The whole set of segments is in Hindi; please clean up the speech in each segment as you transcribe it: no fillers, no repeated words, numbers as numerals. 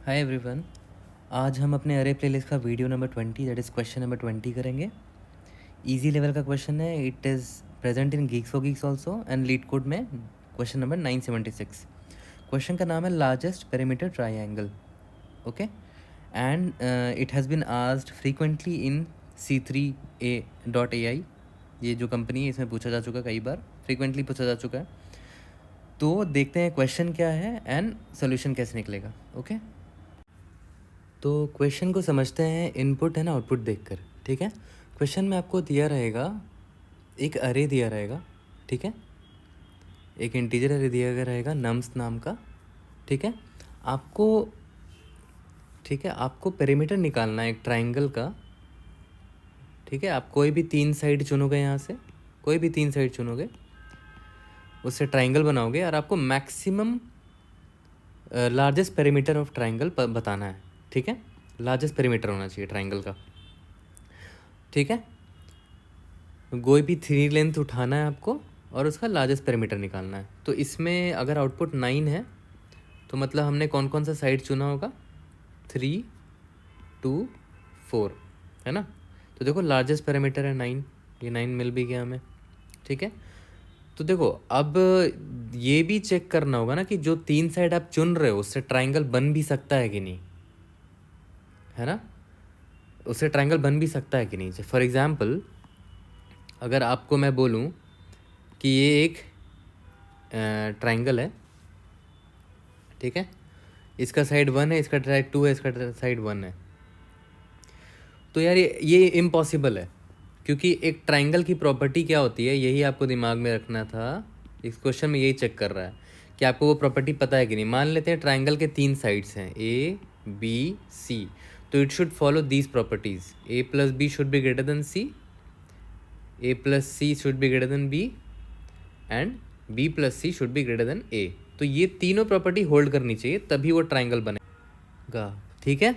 Hi everyone. आज हम अपने अरे प्लेलिस्ट का video number 20 that is question number 20 करेंगे। इजी लेवल का क्वेश्चन है। It is present in GeeksforGeeks also and LeetCode में क्वेश्चन नंबर 976। क्वेश्चन का नाम है largest perimeter triangle. Okay and it has been asked frequently in C3A.ai। ये जो कंपनी है इसमें पूछा जा चुका है, कई बार फ्रीक्वेंटली पूछा जा चुका है। तो देखते हैं क्वेश्चन क्या है एंड सोल्यूशन कैसे निकलेगा। ओके तो क्वेश्चन को समझते हैं इनपुट है ना आउटपुट देखकर। ठीक है, क्वेश्चन में आपको दिया रहेगा एक अरे दिया रहेगा। ठीक है, एक इंटीजर अरे दिया गया रहेगा नम्स नाम का। ठीक है, आपको आपको पेरीमीटर निकालना है एक ट्राइंगल का। ठीक है, आप कोई भी 3 साइड चुनोगे, यहाँ से कोई भी 3 साइड चुनोगे, उससे ट्राइंगल बनाओगे और आपको maximum largest perimeter of triangle बताना है। ठीक है, लार्जेस्ट पेरीमीटर होना चाहिए ट्राइंगल का। ठीक है, कोई भी 3 लेंथ उठाना है आपको और उसका लार्जेस्ट पेरीमीटर निकालना है। तो इसमें अगर आउटपुट 9 है तो मतलब हमने कौन कौन सा साइड चुना होगा, 3, 2, 4 है ना। तो देखो लार्जेस्ट पेरीमीटर है 9, ये 9 मिल भी गया हमें। ठीक है, तो देखो अब ये भी चेक करना होगा ना कि जो 3 साइड आप चुन रहे हो उससे ट्राइंगल बन भी सकता है कि नहीं, है ना। उससे ट्राइंगल बन भी सकता है कि नहीं। फॉर एग्जाम्पल अगर आपको मैं बोलूँ कि ये एक ट्राइंगल है, ठीक है, इसका साइड 1 है, इसका साइड 2 है, इसका साइड 1 है, तो यार ये इम्पॉसिबल है। क्योंकि एक ट्राइंगल की प्रॉपर्टी क्या होती है, यही आपको दिमाग में रखना था। इस क्वेश्चन में यही चेक कर रहा है कि आपको वो प्रॉपर्टी पता है कि नहीं। मान लेते हैं ट्राइंगल के 3 साइड्स हैं A, B, C, तो it should follow these properties. A plus B should be greater than C, A plus C should be greater than B and B plus C should be greater than A। तो ये तीनों प्रॉपर्टी होल्ड करनी चाहिए तभी वो ट्राइंगल बनेगा। ठीक है,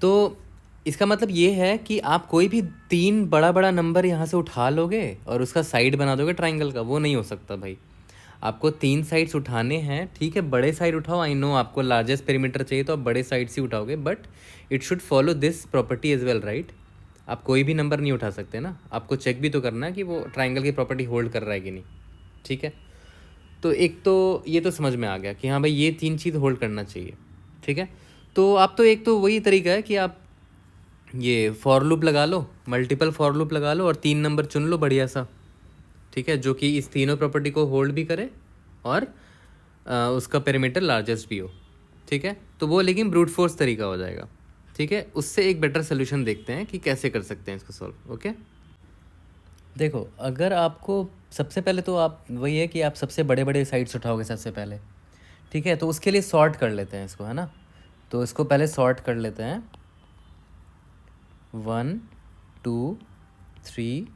तो इसका मतलब ये है कि आप कोई भी 3 बड़ा बड़ा नंबर यहाँ से उठा लोगे और उसका साइड बना दोगे ट्राइंगल का, वो नहीं हो सकता भाई। आपको 3 साइड्स उठाने हैं। ठीक है, बड़े साइड उठाओ, आई नो आपको लार्जेस्ट पेरीमीटर चाहिए तो आप बड़े साइड से उठाओगे, but it should follow this property as well, right. आप कोई भी नंबर नहीं उठा सकते ना, आपको चेक भी तो करना है कि वो ट्राइंगल की प्रॉपर्टी होल्ड कर रहा है कि नहीं। ठीक है, तो एक तो ये तो समझ में आ गया कि हाँ भाई ये 3 चीज़ होल्ड करना चाहिए। ठीक है, तो आप तो एक तो वही तरीका है कि आप ये फॉर लूप लगा लो, मल्टीपल फॉर लूप लगा लो और 3 नंबर चुन लो बढ़िया सा। ठीक है, जो कि इस तीनों प्रॉपर्टी को होल्ड भी करे और उसका पेरीमीटर लार्जेस्ट भी हो। ठीक है, तो वो लेकिन ब्रूट फोर्स तरीका हो जाएगा। ठीक है, उससे एक बेटर सोल्यूशन देखते हैं कि कैसे कर सकते हैं इसको सॉल्व। ओके, देखो अगर आपको सबसे पहले तो आप वही है कि आप सबसे बड़े बड़े साइड्स उठाओगे सबसे पहले। ठीक है, तो उसके लिए सॉर्ट कर लेते हैं इसको, है ना। तो इसको पहले सॉर्ट कर लेते हैं, 1, 2, 3,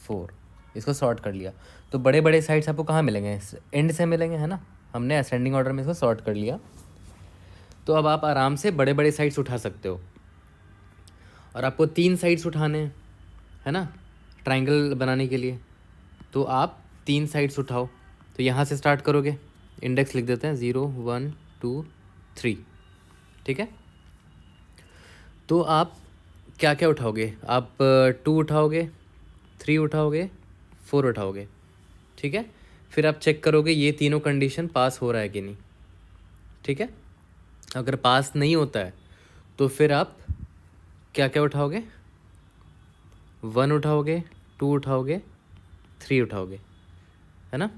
4, इसको सॉर्ट कर लिया। तो बड़े बड़े साइड्स आपको कहाँ मिलेंगे, एंड से मिलेंगे, है ना। हमने असेंडिंग ऑर्डर में इसको सॉर्ट कर लिया। तो अब आप आराम से बड़े बड़े साइड्स उठा सकते हो और आपको 3 साइड्स उठाने हैं, है ना, ट्राइंगल बनाने के लिए। तो आप 3 साइड्स उठाओ। तो यहाँ से स्टार्ट करोगे, इंडेक्स लिख देते हैं 0, 1, 2, 3। ठीक है, तो आप क्या क्या उठाओगे, आप 2 उठाओगे, 3 उठाओगे, 4 उठाओगे। ठीक है, फिर आप चेक करोगे ये तीनों कंडीशन पास हो रहा है कि नहीं। ठीक है, अगर पास नहीं होता है तो फिर आप क्या क्या उठाओगे, 1 उठाओगे, 2 उठाओगे, 3 उठाओगे, है ना।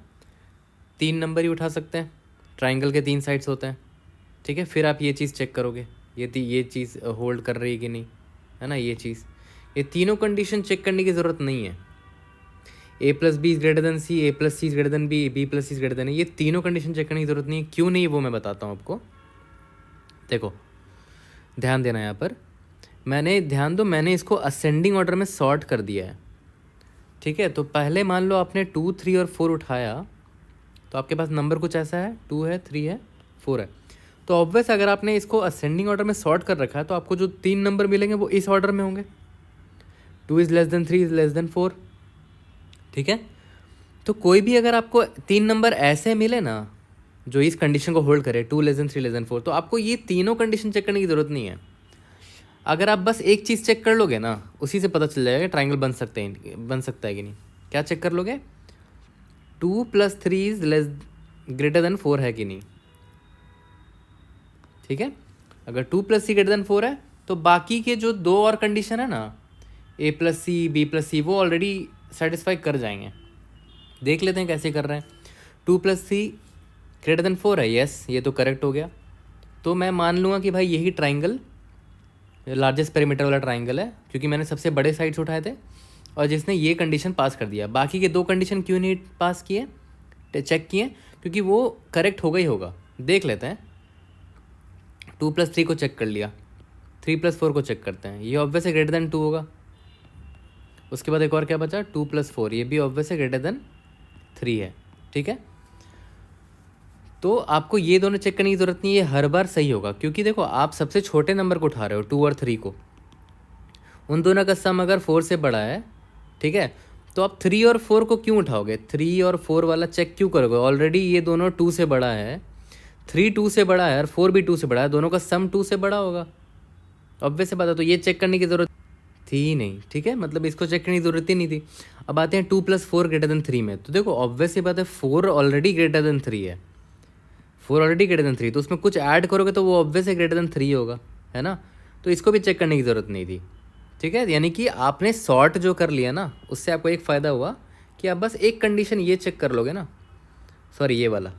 3 नंबर ही उठा सकते हैं, ट्राइंगल के 3 साइड्स होते हैं। ठीक है, फिर आप ये चीज़ चेक करोगे ये चीज़ होल्ड कर रही है कि नहीं, है ना। ये तीनों कंडीशन चेक करने की ज़रूरत नहीं है। A plus B is greater than C, A plus C is greater than B, B plus C is greater than A, ये तीनों कंडीशन चेक करने की ज़रूरत नहीं है। क्यों नहीं, वो मैं बताता हूँ आपको। देखो ध्यान देना यहाँ पर, मैंने इसको असेंडिंग ऑर्डर में सॉर्ट कर दिया है। ठीक है, तो पहले मान लो आपने 2, 3 और 4 उठाया, तो आपके पास नंबर कुछ ऐसा है, 2 है, 3 है, 4 है। तो ऑब्वियस अगर आपने इसको असेंडिंग ऑर्डर में सॉर्ट कर रखा है तो आपको जो 3 नंबर मिलेंगे वो इस ऑर्डर में होंगे, 2 is less than 3 is less than 4। ठीक है, तो कोई भी अगर आपको 3 नंबर ऐसे मिले ना जो इस कंडीशन को होल्ड करे 2 <3 <4, तो आपको ये तीनों कंडीशन चेक करने की ज़रूरत नहीं है। अगर आप बस एक चीज़ चेक कर लोगे ना, उसी से पता चल जाएगा ट्राइंगल बन सकता है कि नहीं। क्या चेक कर लोगे? 2 + 3 इज ग्रेटर देन 4 है कि नहीं, ठीक है। अगर 2 + c ग्रेटर देन 4 है तो बाकी के जो दो और कंडीशन है ना, a + c b + c, वो ऑलरेडी सेटिस्फाई कर जाएंगे। देख लेते हैं कैसे कर रहे हैं। 2 + c ग्रेटर देन 4 है, यस, ये तो करेक्ट हो गया। तो मैं मान लूँगा कि भाई यही ट्राइंगल लार्जेस्ट पेरीमीटर वाला ट्राइंगल है, क्योंकि मैंने सबसे बड़े साइड्स उठाए थे और जिसने ये कंडीशन पास कर दिया। बाकी के दो कंडीशन क्यों नहीं पास किए, चेक किए, क्योंकि वो करेक्ट होगा ही होगा। देख लेते हैं। 2 + 3 को चेक कर लिया, 3 + 4 को चेक करते हैं, ये ऑब्वियस है ग्रेटर देन 2 होगा। उसके बाद एक और क्या बचा, 2 + 4, ये भी ऑब्वियस है ग्रेटर देन 3 है, ठीक है। तो आपको ये दोनों चेक करने की ज़रूरत नहीं है, ये हर बार सही होगा, क्योंकि देखो आप सबसे छोटे नंबर को उठा रहे हो 2 और 3 को, उन दोनों का सम अगर 4 से बड़ा है, ठीक है, तो आप 3 और 4 को क्यों उठाओगे? 3 और 4 वाला चेक क्यों करोगे? ऑलरेडी ये दोनों 2 से बड़ा है, 3 2 से बड़ा है और 4 भी 2 से बड़ा है, दोनों का सम 2 से बड़ा होगा, ऑब्वियस से बात है। तो ये चेक करने की ज़रूरत थी ही नहीं, ठीक है, मतलब इसको चेक करने की ज़रूरत ही नहीं थी। अब आते हैं 2 + 4 ग्रेटर देन 3 में। तो देखो ऑब्वियस सी बात है, 4 ऑलरेडी ग्रेटर देन 3 है, 4 ऑलरेडी ग्रेटर देन 3, तो उसमें कुछ ऐड करोगे तो वो ऑब्वियस है ग्रेटर देन 3 होगा, है ना। तो इसको भी चेक करने की ज़रूरत नहीं थी, ठीक है। यानी कि आपने सॉर्ट जो कर लिया ना, उससे आपको एक फ़ायदा हुआ कि आप बस एक कंडीशन ये चेक कर लोगे ना, सॉरी ये वाला,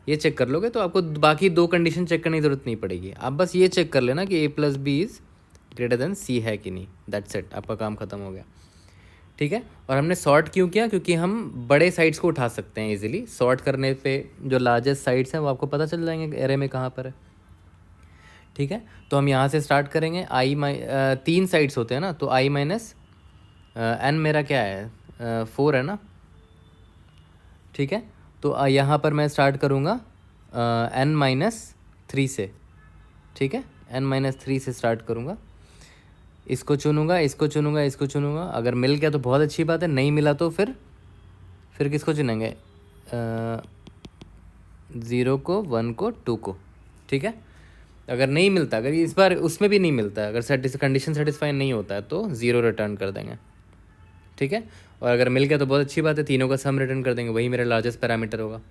ये चेक कर लोगे तो आपको बाकी दो कंडीशन चेक करने की ज़रूरत नहीं पड़ेगी। आप बस ये चेक कर लेना कि a + b is greater than c है कि नहीं, दैट्स इट, आपका काम ख़त्म हो गया, ठीक है। और हमने सॉर्ट क्यों किया? क्योंकि हम बड़े साइड्स को उठा सकते हैं इजीली। सॉर्ट करने पे जो लार्जेस्ट साइड्स हैं वो आपको पता चल जाएंगे एरे में कहाँ पर है, ठीक है। तो हम यहाँ से स्टार्ट करेंगे। तीन साइड्स होते हैं ना, तो i - n मेरा क्या है, 4 है ना, ठीक है। तो यहाँ पर मैं स्टार्ट करूँगा n - 3 से, ठीक है, n - 3 से स्टार्ट करूँगा। इसको चुनूँगा, इसको चुनूँगा, इसको चुनूँगा। अगर मिल गया तो बहुत अच्छी बात है, नहीं मिला तो फिर किसको चुनेंगे, 0 को, 1 को, 2 को, ठीक है। अगर नहीं मिलता, अगर इस बार उसमें भी नहीं मिलता, अगर कंडीशन सेटिस्फाई नहीं होता है तो 0 रिटर्न कर देंगे, ठीक है। और अगर मिल गया तो बहुत अच्छी बात है, तीनों का सम रिटर्न कर देंगे, वही मेरा लार्जेस्ट पैरामीटर होगा,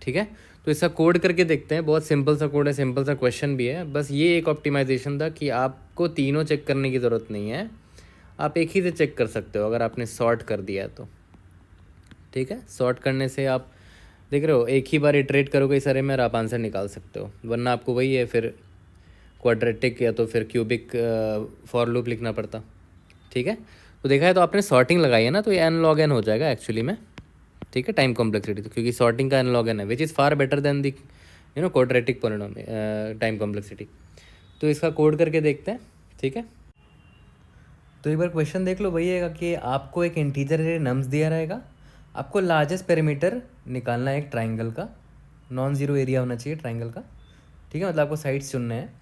ठीक है। तो इसका कोड करके देखते हैं। बहुत सिंपल सा कोड है, सिंपल सा क्वेश्चन भी है। बस ये एक ऑप्टिमाइजेशन था कि आपको तीनों चेक करने की ज़रूरत नहीं है, आप एक ही से चेक कर सकते हो अगर आपने सॉर्ट कर दिया है तो, ठीक है। सॉर्ट करने से आप देख रहे हो, एक ही बार इटरेट करोगे इस अरे में और आप आंसर निकाल सकते हो, वरना आपको वही है फिर क्वाड्रेटिक या तो फिर क्यूबिक फॉर लूप लिखना पड़ता, ठीक है। तो देखा है, तो आपने सॉर्टिंग लगाई है ना, तो ये n log n हो जाएगा एक्चुअली में, ठीक है, टाइम कॉम्प्लेक्सिटी, तो क्योंकि सॉर्टिंग का n log n है, which is far better than the quadratic polynomial time complexity. तो इसका कोड करके देखते हैं, ठीक है। तो एक बार क्वेश्चन देख लो, वही है कि आपको एक इंटीजर नम्स दिया रहेगा, आपको लार्जेस्ट पेरीमीटर निकालना है एक ट्राइंगल का, नॉन ज़ीरो एरिया होना चाहिए ट्राइंगल का, ठीक है, मतलब आपको साइड्स चुनने हैं।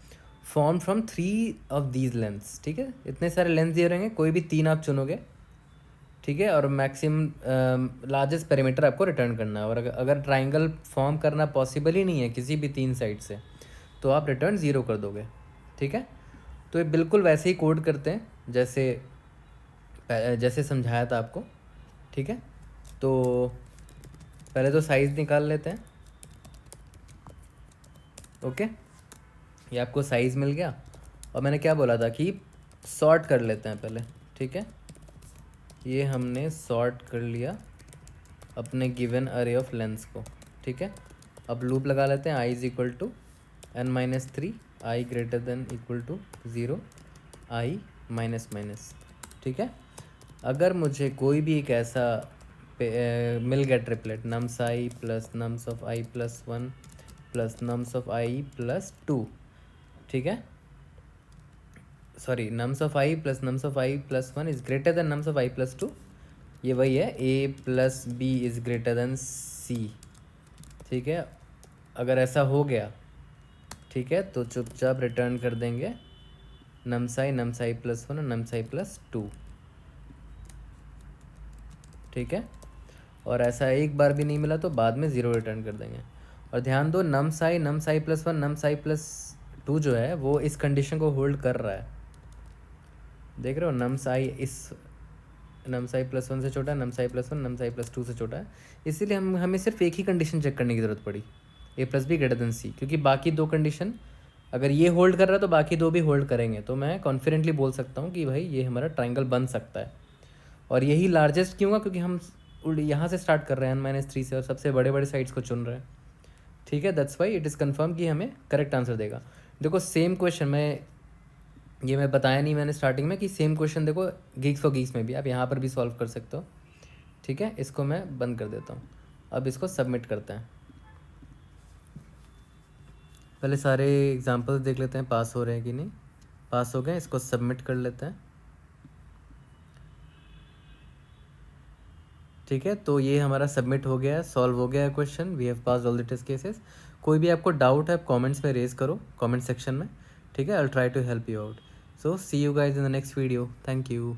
Form from 3 of these lengths, ठीक है, इतने सारे लेंथ दिए रहेंगे, कोई भी 3 आप चुनोगे, ठीक है। और मैक्सिमम लार्जेस्ट पेरीमीटर आपको रिटर्न करना है। और अगर ट्राइंगल फॉर्म करना पॉसिबल ही नहीं है किसी भी 3 साइड से, तो आप रिटर्न 0 कर दोगे, ठीक है। तो ये बिल्कुल वैसे ही कोड करते हैं जैसे समझाया था आपको, ठीक है। तो पहले तो साइज़ निकाल लेते हैं, ओके। ये आपको साइज़ मिल गया, और मैंने क्या बोला था कि सॉर्ट कर लेते हैं पहले, ठीक है। ये हमने सॉर्ट कर लिया अपने गिवन अरे ऑफ लेंथ्स को, ठीक है। अब लूप लगा लेते हैं, i = n - 3, i greater than equal to 0, i minus, ठीक है। अगर मुझे कोई भी एक ऐसा मिल गया triplet, nums i plus nums of i plus 1 plus nums of i plus 2, ठीक है, sorry, nums of i plus nums of i plus 1 is greater than nums of i plus 2, ये वही है, a + b is greater than c, ठीक है। अगर ऐसा हो गया, ठीक है, तो चुपचाप रिटर्न कर देंगे नम्स i प्लस 1 और नम्स i प्लस 2, ठीक है। और ऐसा एक बार भी नहीं मिला तो बाद में 0 रिटर्न कर देंगे। और ध्यान दो नम साई प्लस वन नम साई प्लस टू जो है वो इस कंडीशन को होल्ड कर रहा है, देख रहे हो, नम साई इस नम साई प्लस वन से छोटा है, नम साई प्लस वन नम साई प्लस टू से छोटा है, इसीलिए हमें सिर्फ एक ही कंडीशन चेक करने की ज़रूरत पड़ी, ए प्लस बी ग्रेटर देन सी, क्योंकि बाकी दो कंडीशन अगर ये होल्ड कर रहा है तो बाकी दो भी होल्ड करेंगे, तो मैं कॉन्फिडेंटली बोल सकता हूँ कि भाई ये हमारा ट्राइंगल बन सकता है। और यही लार्जेस्ट क्यों होगा, क्योंकि हम यहाँ से स्टार्ट कर रहे हैं n-3 से और सबसे बड़े बड़े साइड्स को चुन रहे हैं, ठीक है। That's why it is confirm कि हमें करेक्ट आंसर देगा। देखो सेम क्वेश्चन मैं बताया नहीं मैंने स्टार्टिंग में कि सेम क्वेश्चन देखो गीक्स फॉर गीक्स में भी आप यहाँ पर भी सॉल्व कर सकते हो, ठीक है। इसको मैं बंद कर देता हूँ, अब इसको सबमिट करते हैं। पहले सारे एग्जांपल्स देख लेते हैं पास हो रहे हैं कि नहीं। पास हो गए, इसको सबमिट कर लेते हैं, ठीक है। तो ये हमारा सबमिट हो गया है, सॉल्व हो गया है question, we have pass all the test cases. कोई भी आपको डाउट है आप कमेंट्स में रेज करो कमेंट सेक्शन में, ठीक है। I will try to help you out. So see you guys in the next video, thank you.